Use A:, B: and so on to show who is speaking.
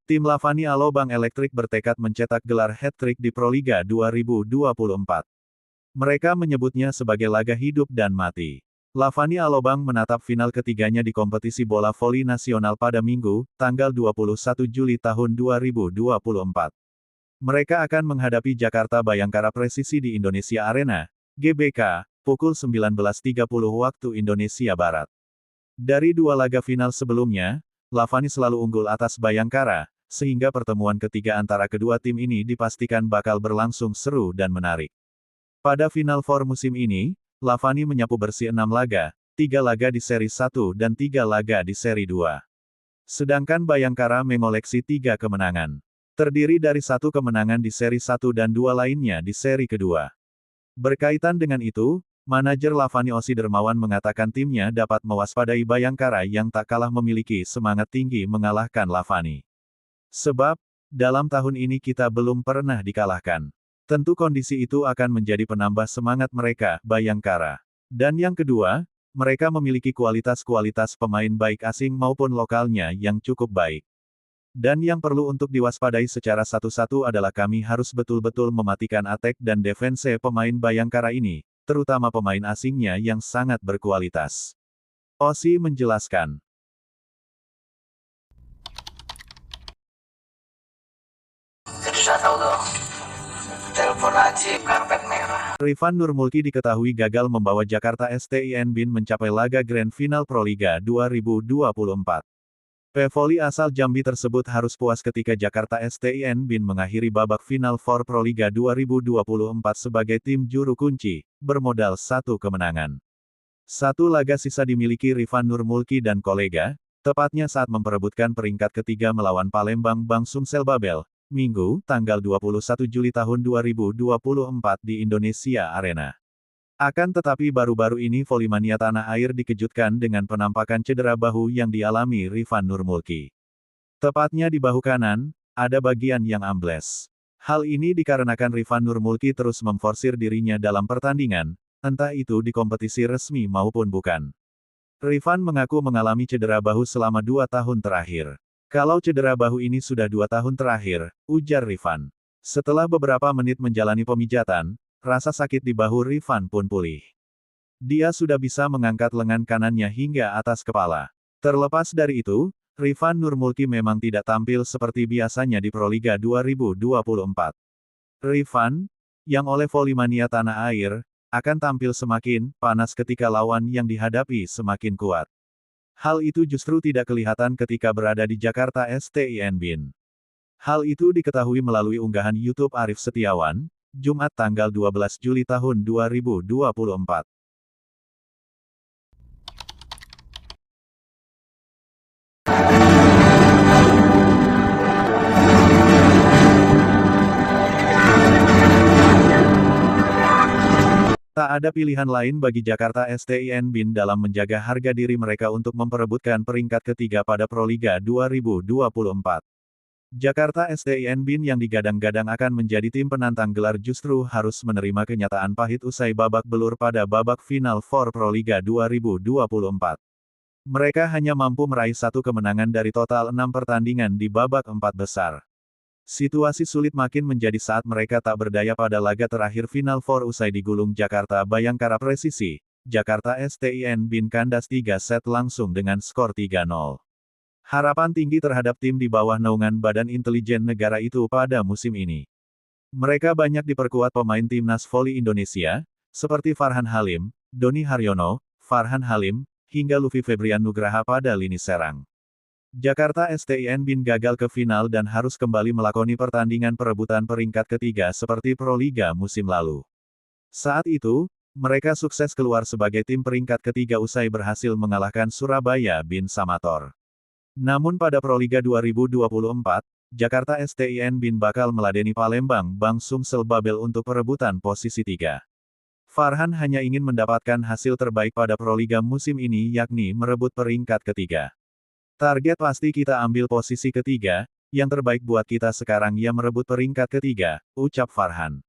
A: Tim Lavani Alobang Elektrik bertekad mencetak gelar hat-trick di Proliga 2024. Mereka menyebutnya sebagai laga hidup dan mati. Lavani Alobang menatap final ketiganya di kompetisi bola voli nasional pada Minggu, tanggal 21 Juli tahun 2024. Mereka akan menghadapi Jakarta Bayangkara Presisi di Indonesia Arena, GBK, pukul 19.30 waktu Indonesia Barat. Dari dua laga final sebelumnya, Lavani selalu unggul atas Bayangkara, sehingga pertemuan ketiga antara kedua tim ini dipastikan bakal berlangsung seru dan menarik. Pada Final Four musim ini, Lavani menyapu bersih 6 laga, 3 laga di seri 1 dan 3 laga di seri 2. Sedangkan Bayangkara mengoleksi 3 kemenangan. Terdiri dari 1 kemenangan di seri 1 dan 2 lainnya di seri kedua. Berkaitan dengan itu, manajer Lavani Osi Dermawan mengatakan timnya dapat mewaspadai Bayangkara yang tak kalah memiliki semangat tinggi mengalahkan Lavani. Sebab, dalam tahun ini kita belum pernah dikalahkan. Tentu kondisi itu akan menjadi penambah semangat mereka, Bayangkara. Dan yang kedua, mereka memiliki kualitas-kualitas pemain baik asing maupun lokalnya yang cukup baik. Dan yang perlu untuk diwaspadai secara satu-satu adalah kami harus betul-betul mematikan attack dan defense pemain Bayangkara ini, terutama pemain asingnya yang sangat berkualitas. Osi menjelaskan.
B: Susah tahu dong. Telepon aja karpet merah.
A: Rifan Nurmulki diketahui gagal membawa Jakarta STIN Bin mencapai laga Grand Final Proliga 2024. Pevoli asal Jambi tersebut harus puas ketika Jakarta STIN Bin mengakhiri babak final for Proliga 2024 sebagai tim juru kunci, bermodal 1 kemenangan. 1 laga sisa dimiliki Rifan Nurmulki dan kolega, tepatnya saat memperebutkan peringkat ketiga melawan Palembang Bang Sumsel Babel, Minggu, tanggal 21 Juli tahun 2024 di Indonesia Arena. Akan tetapi baru-baru ini Volley-mania tanah air dikejutkan dengan penampakan cedera bahu yang dialami Rifan Nurmulki. Tepatnya di bahu kanan, ada bagian yang ambles. Hal ini dikarenakan Rifan Nurmulki terus memforsir dirinya dalam pertandingan, entah itu di kompetisi resmi maupun bukan. Rifan mengaku mengalami cedera bahu selama 2 tahun terakhir. Kalau cedera bahu ini sudah 2 tahun terakhir, ujar Rifan. Setelah beberapa menit menjalani pemijatan, rasa sakit di bahu Rifan pun pulih. Dia sudah bisa mengangkat lengan kanannya hingga atas kepala. Terlepas dari itu, Rifan Nurmulki memang tidak tampil seperti biasanya di Proliga 2024. Rifan, yang oleh Volley-mania tanah air, akan tampil semakin panas ketika lawan yang dihadapi semakin kuat. Hal itu justru tidak kelihatan ketika berada di Jakarta STIN Bin. Hal itu diketahui melalui unggahan YouTube Arif Setiawan, Jumat tanggal 12 Juli tahun 2024. Tak ada pilihan lain bagi Jakarta STIN Bin dalam menjaga harga diri mereka untuk memperebutkan peringkat ketiga pada Proliga 2024. Jakarta STIN Bin yang digadang-gadang akan menjadi tim penantang gelar justru harus menerima kenyataan pahit usai babak belur pada babak final for Proliga 2024. Mereka hanya mampu meraih 1 kemenangan dari total 6 pertandingan di babak 4 besar. Situasi sulit makin menjadi saat mereka tak berdaya pada laga terakhir Final Four usai digulung Jakarta Bayangkara Presisi. Jakarta STIN Bin kandas 3 set langsung dengan skor 3-0. Harapan tinggi terhadap tim di bawah naungan Badan Intelijen Negara itu pada musim ini. Mereka banyak diperkuat pemain timnas voli Indonesia, seperti Farhan Halim, Doni Haryono, Farhan Halim, hingga Luffy Febrian Nugraha pada lini serang. Jakarta STIN Bin gagal ke final dan harus kembali melakoni pertandingan perebutan peringkat ketiga seperti Proliga musim lalu. Saat itu, mereka sukses keluar sebagai tim peringkat ketiga usai berhasil mengalahkan Surabaya Bin Samator. Namun pada Proliga 2024, Jakarta STIN Bin bakal meladeni Palembang Bang Sumsel Babel untuk perebutan posisi 3. Farhan hanya ingin mendapatkan hasil terbaik pada Proliga musim ini yakni merebut peringkat ketiga. Target pasti kita ambil posisi ketiga, yang terbaik buat kita sekarang ya merebut peringkat ketiga, ucap Farhan.